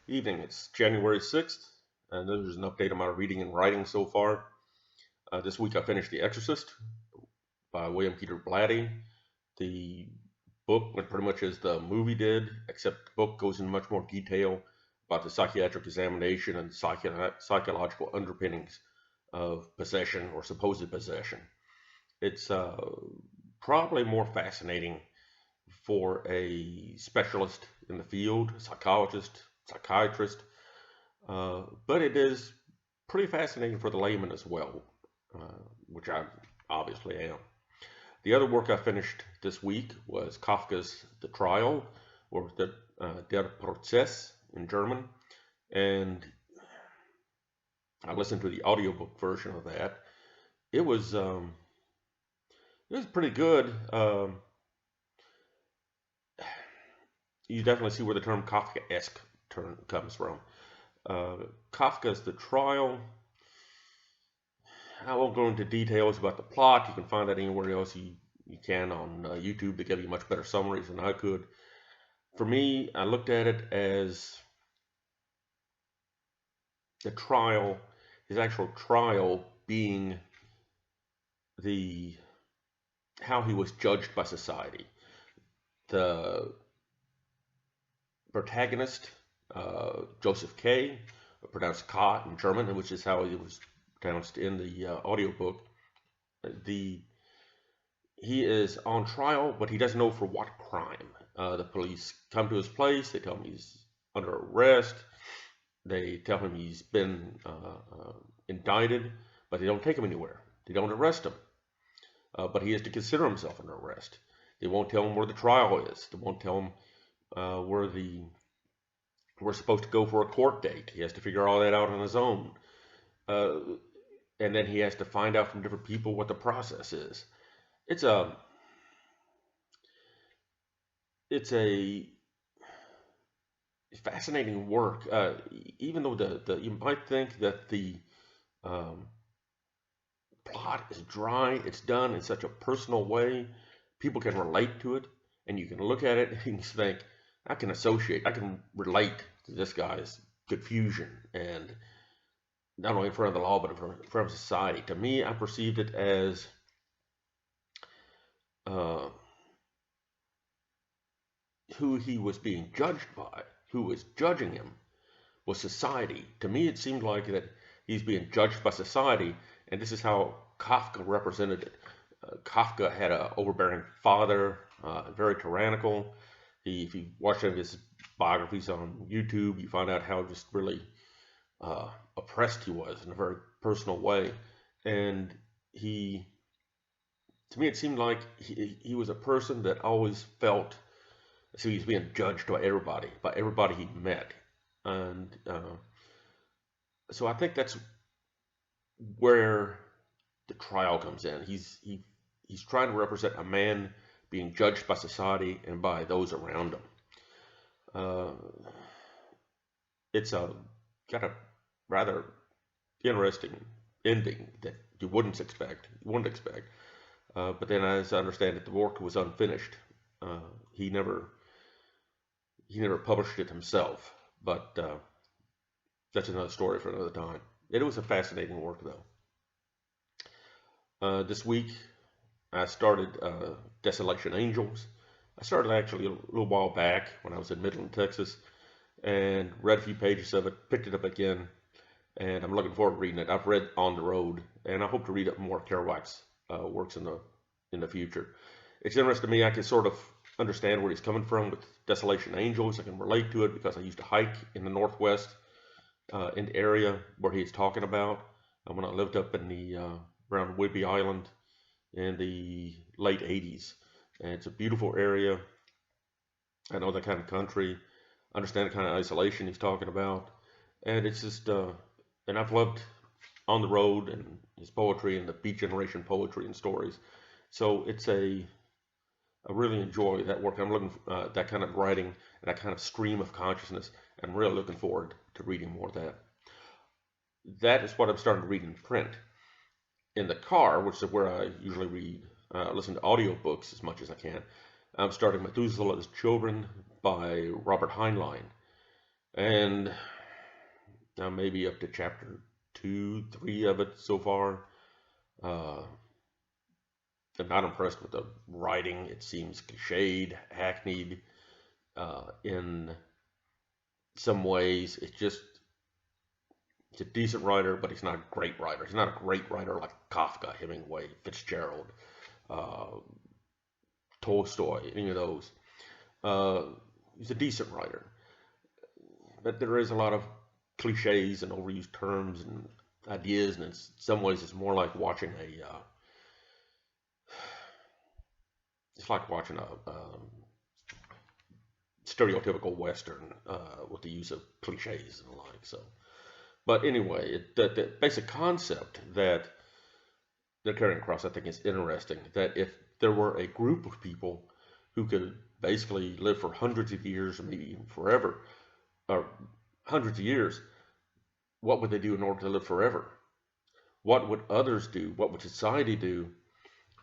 Evening. It's January 6th, and there's an update on my reading and writing so far. This week I finished The Exorcist by William Peter Blatty. The book went pretty much as the movie did, except the book goes into much more detail about the psychiatric examination and psychological underpinnings of possession or supposed possession. It's probably more fascinating for a specialist in the field, a psychologist, psychiatrist, but it is pretty fascinating for the layman as well, which I obviously am. The other work I finished this week was Kafka's The Trial, or Der Prozess in German, and I listened to the audiobook version of that. It was pretty good. You definitely see where the term Kafkaesque comes from. Kafka's The Trial. I won't go into details about the plot. You can find that anywhere else you can on YouTube. They give you much better summaries than I could. For me, I looked at it as the trial, his actual trial being how he was judged by society. The protagonist, Joseph K., pronounced K in German, which is how he was pronounced in the audiobook. He is on trial, but he doesn't know for what crime. The police come to his place. They tell him he's under arrest. They tell him he's been indicted, but they don't take him anywhere. They don't arrest him. But he has to consider himself under arrest. They won't tell him where the trial is. They won't tell him where we're supposed to go for a court date. He has to figure all that out on his own. And then he has to find out from different people what the process is. It's a fascinating work. Even though you might think that the plot is dry, it's done in such a personal way. People can relate to it, and you can look at it and think, I can relate to this guy's confusion, and not only in front of the law, but in front of society. To me, I perceived it as who he was being judged by, who was judging him, was society. To me, it seemed like that he's being judged by society, and this is how Kafka represented it. Kafka had an overbearing father, very tyrannical. If you watch any of his biographies on YouTube, you find out how just really oppressed he was in a very personal way. And to me, it seemed like he was a person that always felt as if he was being judged by everybody he met. And so I think that's where the trial comes in. He's trying to represent a man being judged by society and by those around him. It's got a rather interesting ending that you wouldn't expect. But then, as I understand it, the work was unfinished. He never published it himself. But that's another story for another time. It was a fascinating work, though. This week, I started Desolation Angels. I started actually a little while back when I was in Midland, Texas, and read a few pages of it, picked it up again, and I'm looking forward to reading it. I've read On the Road, and I hope to read up more Kerouac's works in the future. It's interesting to me. I can sort of understand where he's coming from with Desolation Angels. I can relate to it because I used to hike in the Northwest, in the area where he's talking about. When I lived up in the around Whidbey Island in the late 80s. And it's a beautiful area. I know that kind of country, understand the kind of isolation he's talking about. And it's just, and I've loved On the Road and his poetry and the Beat Generation poetry and stories. So I really enjoy that work. I'm looking for that kind of writing and that kind of stream of consciousness. I'm really looking forward to reading more of that. That is what I'm starting to read in print. In the car, which is where I usually listen to audiobooks as much as I can, I'm starting Methuselah's Children by Robert Heinlein. and now maybe up to chapter 2, 3 of it so far. Uh, I'm not impressed with the writing. It seems cliched, hackneyed in some ways. It's a decent writer, but he's not a great writer. He's not a great writer like Kafka, Hemingway, Fitzgerald, uh, Tolstoy, any of those. Uh, he's a decent writer, but there is a lot of cliches and overused terms and ideas, and in some ways, it's more like watching it's like watching a stereotypical Western with the use of cliches and the like. So, but anyway, the basic concept that they're carrying across, I think, is interesting. That if there were a group of people who could basically live for hundreds of years, or maybe even forever, or hundreds of years, what would they do in order to live forever? What would others do? What would society do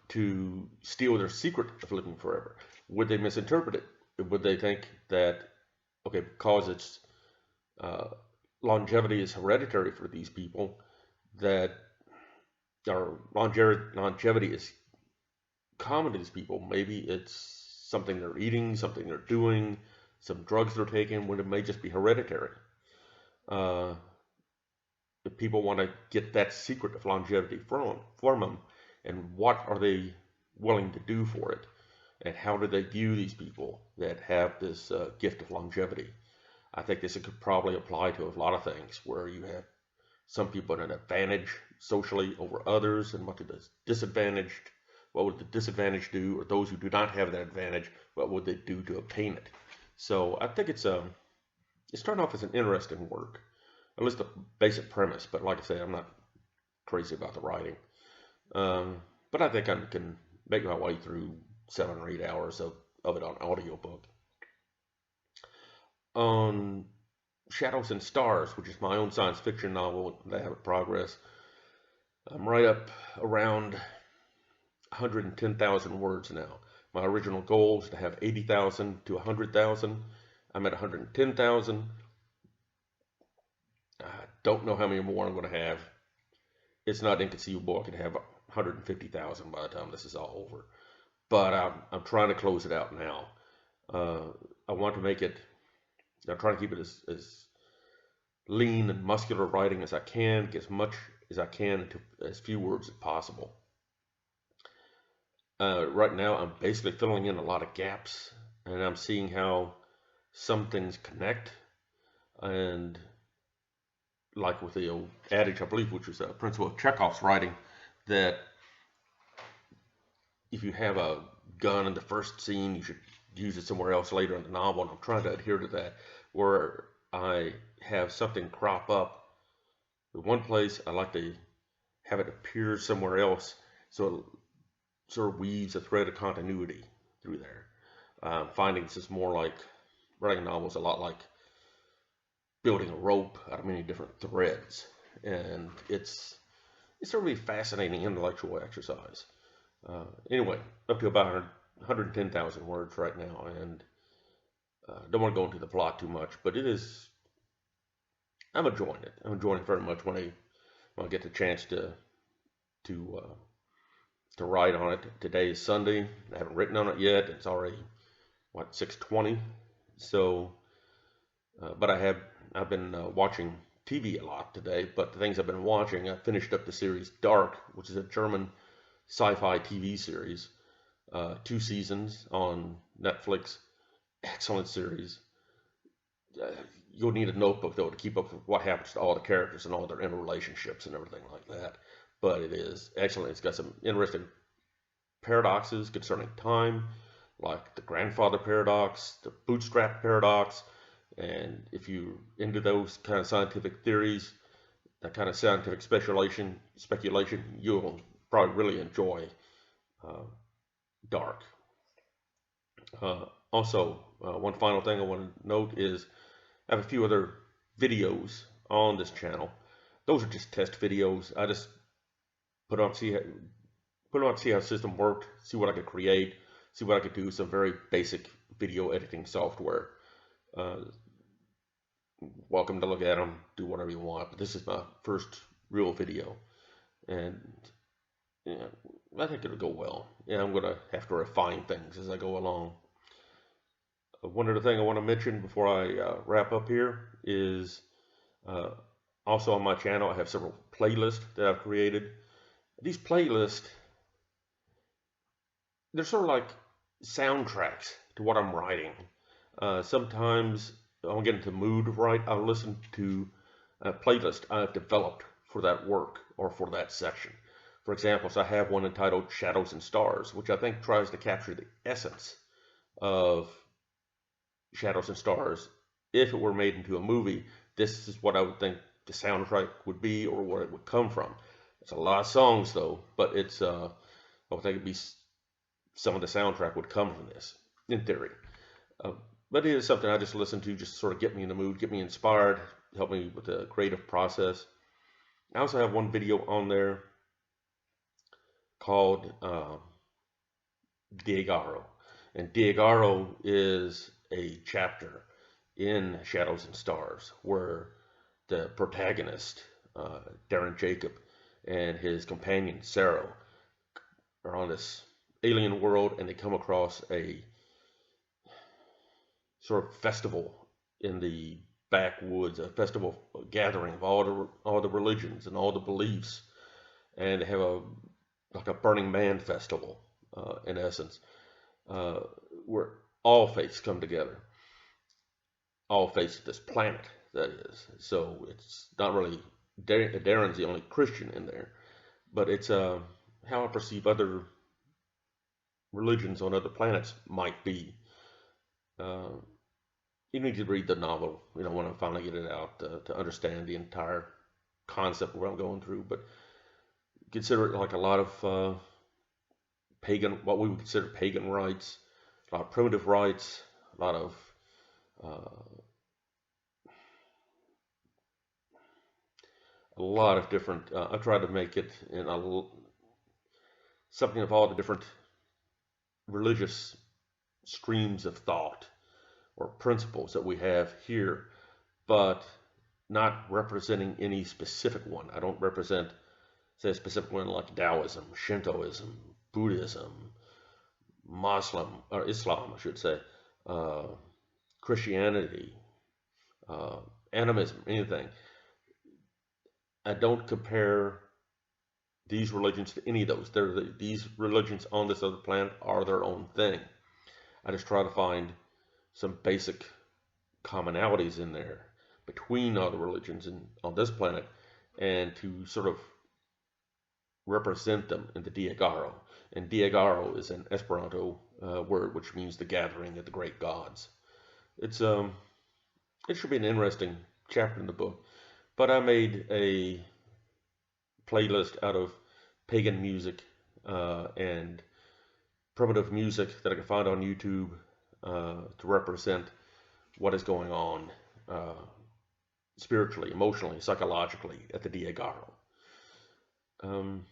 to steal their secret of living forever? Would they misinterpret it? Would they think that, okay, because it's uh, longevity is hereditary for these people, that or longevity is common to these people? Maybe it's something they're eating, something they're doing, some drugs they're taking, when it may just be hereditary. Uh, if people want to get that secret of longevity from them, and what are they willing to do for it, and how do they view these people that have this gift of longevity? I think this could probably apply to a lot of things where you have some people at an advantage socially over others, and what do the disadvantaged, what would the disadvantaged do, or those who do not have that advantage, what would they do to obtain it? So I think it's starting off as an interesting work, at least the basic premise. But like I say, I'm not crazy about the writing. But I think I can make my way through 7 or 8 hours of it on audiobook. On Shadows and Stars, which is my own science fiction novel that I have in progress, I'm right up around 110,000 words now. My original goal is to have 80,000 to 100,000. I'm at 110,000. I don't know how many more I'm going to have. It's not inconceivable I could have 150,000 by the time this is all over. But I'm trying to close it out now. I want to make it, I'm trying to keep it as lean and muscular writing as I can, get as much as I can into as few words as possible. Right now, I'm basically filling in a lot of gaps, and I'm seeing how some things connect. And like with the old adage, I believe, which was a principle of Chekhov's writing, that if you have a gun in the first scene, you should use it somewhere else later in the novel. And I'm trying to adhere to that, where I have something crop up in one place, I like to have it appear somewhere else, so it sort of weaves a thread of continuity through there. Finding this is more like writing novels, a lot like building a rope out of many different threads, and it's a really fascinating intellectual exercise. Anyway, up to about 110,000 words right now, and don't want to go into the plot too much, but it is. I'm enjoying it. I'm enjoying it very much when I get the chance to write on it. Today is Sunday. I haven't written on it yet. It's already what, 6:20. So, but I've been watching TV a lot today. But the things I've been watching, I finished up the series Dark, which is a German sci-fi TV series. 2 seasons on Netflix. Excellent series. You'll need a notebook though to keep up with what happens to all the characters and all their interrelationships and everything like that. But it is excellent. It's got some interesting paradoxes concerning time, like the grandfather paradox, the bootstrap paradox, and if you into those kind of scientific theories, that kind of scientific speculation, you'll probably really enjoy uh, Dark. Also, one final thing I want to note is I have a few other videos on this channel. Those are just test videos. I just put on put on see how the system worked, see what I could create, see what I could do. Some very basic video editing software. Uh, welcome to look at them, do whatever you want. But this is my first real video, and yeah, I think it'll go well. Yeah, I'm gonna have to refine things as I go along. One other thing I want to mention before I wrap up here is uh, also on my channel I have several playlists that I've created. These playlists, they're sort of like soundtracks to what I'm writing. Sometimes I'll get into the mood to write. I'll listen to a playlist I've developed for that work or for that section. For example, so I have one entitled Shadows and Stars, which I think tries to capture the essence of Shadows and Stars. If it were made into a movie, this is what I would think the soundtrack would be or where it would come from. It's a lot of songs though, but I would think it'd be some of the soundtrack would come from this, in theory. Uh, but it is something I just listen to, just sort of get me in the mood, get me inspired, help me with the creative process. I also have one video on there called Diegaro. And Diegaro is a chapter in Shadows and Stars where the protagonist, Darren Jacob, and his companion, Sarah, are on this alien world and they come across a sort of festival in the backwoods, a festival gathering of all the religions and all the beliefs, and they have a like a Burning Man festival in essence, uh, where all faiths come together, all faiths of this planet. That is, so it's not really Darren's the only Christian in there, but it's how I perceive other religions on other planets might be. Uh, you need to read the novel, when I finally get it out to understand the entire concept of what I'm going through. But consider it like a lot of pagan, what we would consider pagan rites, a lot of primitive rites, a lot of uh, different. I tried to make it in something of all the different religious streams of thought or principles that we have here, but not representing any specific one. I don't represent, say, a specific one like Taoism, Shintoism, Buddhism, Muslim, or Islam, I should say, uh, Christianity, uh, animism, anything. I don't compare these religions to any of those. These religions on this other planet are their own thing. I just try to find some basic commonalities in there between all the religions on this planet and to sort of represent them in the Diegaro. And Diegaro is an Esperanto word which means the gathering of the great gods. It's it should be an interesting chapter in the book. But I made a playlist out of pagan music and primitive music that I can find on YouTube to represent what is going on spiritually, emotionally, psychologically at the Diegaro. Um,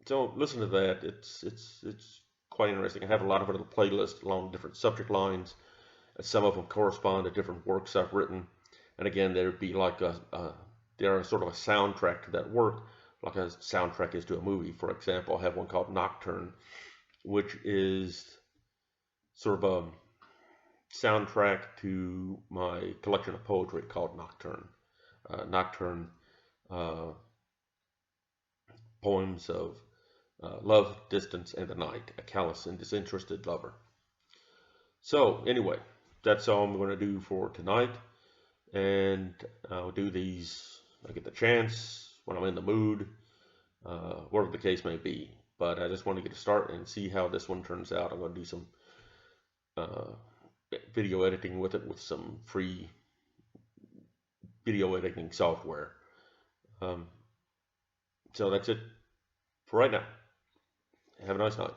so listen to that. It's quite interesting. I have a lot of little playlists along different subject lines. Some of them correspond to different works I've written, and again, there'd be like they're sort of a soundtrack to that work, like a soundtrack is to a movie. For example, I have one called Nocturne, which is sort of a soundtrack to my collection of poetry called Nocturne. Nocturne uh, poems of love, distance, and the night, a callous and disinterested lover. So anyway, that's all I'm going to do for tonight, and I'll do these. I get the chance when I'm in the mood, whatever the case may be. But I just want to get a start and see how this one turns out. I'm going to do some uh, video editing with it with some free video editing software. So that's it for right now. Have a nice night.